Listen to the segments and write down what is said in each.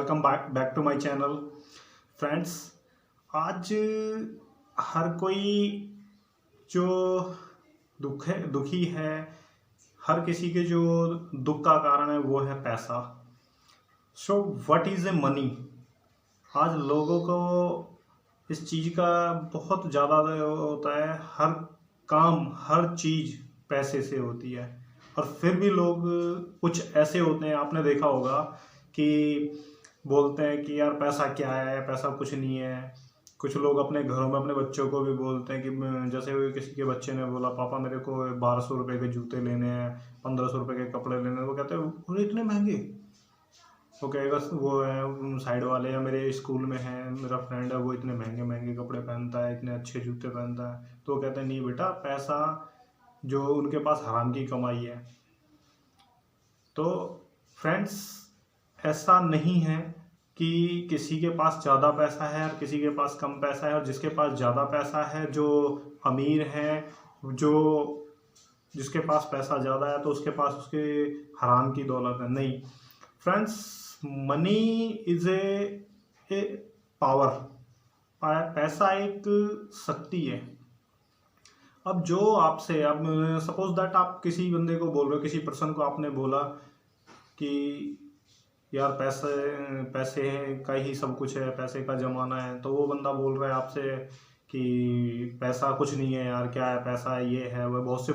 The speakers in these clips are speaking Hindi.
Welcome back to my channel friends. आज हर कोई जो दुखी है, हर किसी के जो दुख का कारण है वो है पैसा। So what is a money. आज लोगों को इस चीज़ का बहुत ज़्यादा होता है। हर काम हर चीज़ पैसे से होती है, और फिर भी लोग कुछ ऐसे होते हैं, आपने देखा होगा कि बोलते हैं कि यार पैसा क्या है, पैसा कुछ नहीं है। कुछ लोग अपने घरों में अपने बच्चों को भी बोलते हैं कि जैसे किसी के बच्चे ने बोला पापा मेरे को 1200 रुपये के जूते लेने हैं, 1500 रुपये के कपड़े लेने हैं, वो कहते हैं अरे इतने महंगे। वो कहेगा वो है साइड वाले या मेरे स्कूल में है, मेरा फ्रेंड है वो इतने महंगे महंगे कपड़े पहनता है, इतने अच्छे जूते पहनता है। तो वो कहते हैं नहीं बेटा, पैसा जो उनके पास हराम की कमाई है। तो फ्रेंड्स, ऐसा नहीं है कि किसी के पास ज़्यादा पैसा है और किसी के पास कम पैसा है, और जिसके पास ज़्यादा पैसा है, जो अमीर है, जो जिसके पास पैसा ज़्यादा है तो उसके पास उसके हराम की दौलत है। नहीं friends, money is a power. पैसा एक शक्ति है। अब जो आपसे, अब सपोज दैट आप किसी बंदे को बोल रहे हो, किसी पर्सन को आपने बोला कि यार पैसे का ही सब कुछ है, पैसे का ज़माना है। तो वो बंदा बोल रहा है आपसे कि पैसा कुछ नहीं है यार, क्या है पैसा, ये है वो। बहुत से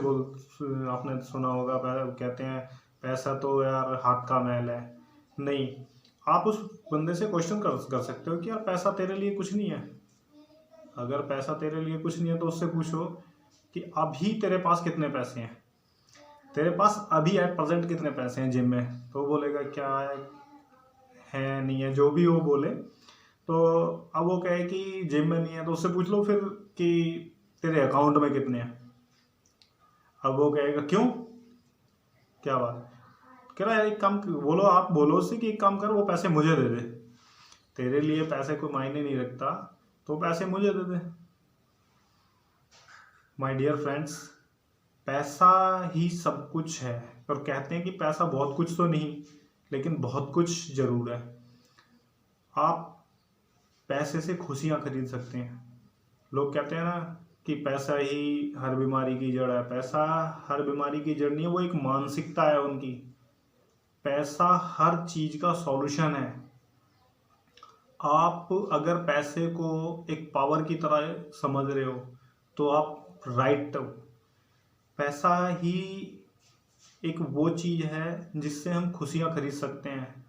आपने सुना होगा, कहते हैं पैसा तो यार हाथ का मैल है। नहीं, आप उस बंदे से क्वेश्चन कर सकते हो कि यार पैसा तेरे लिए कुछ नहीं है। अगर पैसा तेरे लिए कुछ नहीं है तो उससे पूछो कि अभी तेरे पास कितने पैसे हैं, तेरे पास अभी एट प्रेजेंट कितने पैसे हैं जिम में। तो वो बोलेगा क्या है नहीं है, जो भी वो बोले। तो अब वो कहे कि जिम में नहीं है, तो उससे पूछ लो फिर कि तेरे अकाउंट में कितने हैं। अब वो कहेगा क्यों, क्या बात, कह रहा है एक काम बोलो, आप बोलो उससे कि एक काम कर, वो पैसे मुझे दे दे। तेरे लिए पैसे कोई मायने नहीं रखता, तो पैसे मुझे दे दे। माय डियर फ्रेंड्स, पैसा ही सब कुछ है। और कहते हैं कि पैसा बहुत कुछ तो नहीं, लेकिन बहुत कुछ जरूर है। आप पैसे से खुशियां खरीद सकते हैं। लोग कहते हैं ना कि पैसा ही हर बीमारी की जड़ है। पैसा हर बीमारी की जड़ नहीं है, वो एक मानसिकता है उनकी। पैसा हर चीज का सॉल्यूशन है। आप अगर पैसे को एक पावर की तरह समझ रहे हो तो आप राइट हो। पैसा ही एक वो चीज है जिससे हम खुशियां खरीद सकते हैं।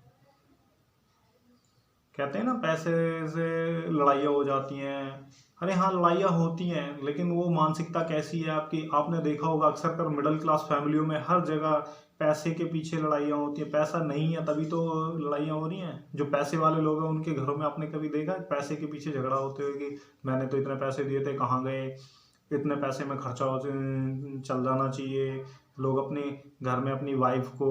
कहते हैं ना पैसे से लड़ाइयाँ हो जाती हैं। अरे हाँ, लड़ाइयाँ होती हैं, लेकिन वो मानसिकता कैसी है आपकी। आपने देखा होगा अक्सर कर मिडिल क्लास फैमिलियों में हर जगह पैसे के पीछे लड़ाइयाँ होती हैं। पैसा नहीं है तभी तो लड़ाइयाँ हो रही हैं। जो पैसे वाले लोग हैं उनके घरों में आपने कभी देखा पैसे के पीछे झगड़ा होते हुए कि मैंने तो इतने पैसे दिए थे, कहाँ गए, इतने पैसे में खर्चा चल जाना चाहिए। लोग अपने घर में अपनी वाइफ को,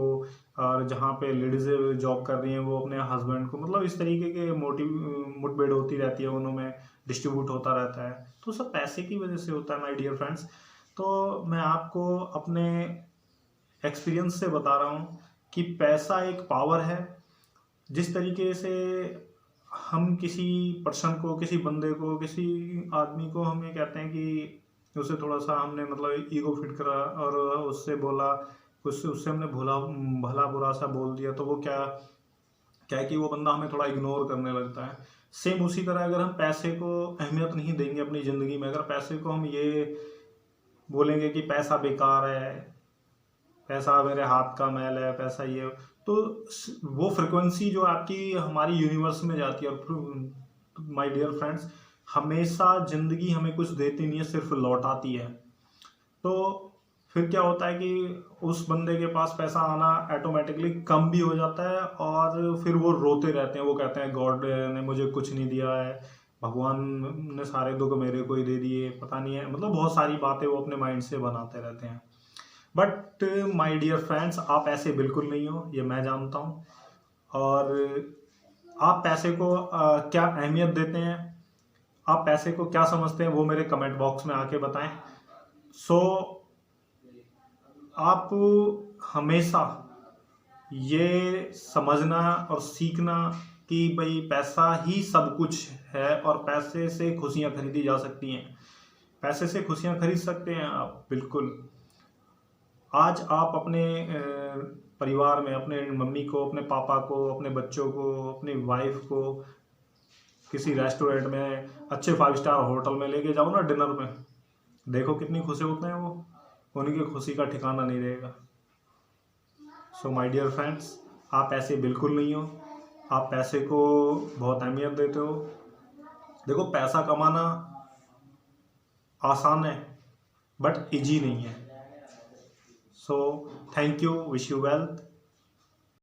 और जहाँ पे लेडीज़ जॉब कर रही हैं वो अपने हस्बैंड को, मतलब इस तरीके के मुठभेड़ होती रहती है, उनमें डिस्ट्रीब्यूट होता रहता है। तो सब पैसे की वजह से होता है माय डियर फ्रेंड्स। तो मैं आपको अपने एक्सपीरियंस से बता रहा हूँ कि पैसा एक पावर है। जिस तरीके से हम किसी पर्सन को, किसी बंदे को, किसी आदमी को हम ये कहते हैं कि उसे थोड़ा सा हमने मतलब ईगो फिट करा और उससे बोला, उससे हमने भला बुरा सा बोल दिया, तो वो क्या है कि वो बंदा हमें थोड़ा इग्नोर करने लगता है। सेम उसी तरह अगर हम पैसे को अहमियत नहीं देंगे अपनी ज़िंदगी में, अगर पैसे को हम ये बोलेंगे कि पैसा बेकार है, पैसा मेरे हाथ का मैल है, पैसा ये, तो वो फ्रिक्वेंसी जो आपकी हमारी यूनिवर्स में जाती है। और माय डियर फ्रेंड्स, हमेशा ज़िंदगी हमें कुछ देती नहीं है, सिर्फ लौटाती है। तो फिर क्या होता है कि उस बंदे के पास पैसा आना ऑटोमेटिकली कम भी हो जाता है, और फिर वो रोते रहते हैं। वो कहते हैं गॉड ने मुझे कुछ नहीं दिया है, भगवान ने सारे दुख मेरे को ही दे दिए, पता नहीं है, मतलब बहुत सारी बातें वो अपने माइंड से बनाते रहते हैं। बट माय डियर फ्रेंड्स, आप ऐसे बिल्कुल नहीं हो, ये मैं जानता हूँ। और आप पैसे को क्या अहमियत देते हैं, आप पैसे को क्या समझते हैं, वो मेरे कमेंट बॉक्स में आके बताएं। सो आप हमेशा ये समझना और सीखना कि भाई पैसा ही सब कुछ है और पैसे से खुशियाँ खरीदी जा सकती हैं। पैसे से खुशियाँ खरीद सकते हैं आप, बिल्कुल। आज आप अपने परिवार में अपने मम्मी को, अपने पापा को, अपने बच्चों को, अपनी वाइफ को किसी रेस्टोरेंट में, अच्छे 5 स्टार होटल में लेके जाओ ना डिनर में, देखो कितनी खुश होते हैं वो, उनकी खुशी का ठिकाना नहीं रहेगा। सो माय डियर फ्रेंड्स, आप ऐसे बिल्कुल नहीं हो। आप पैसे को बहुत अहमियत देते हो। देखो, पैसा कमाना आसान है बट इजी नहीं है। So thank you, wish you wealth.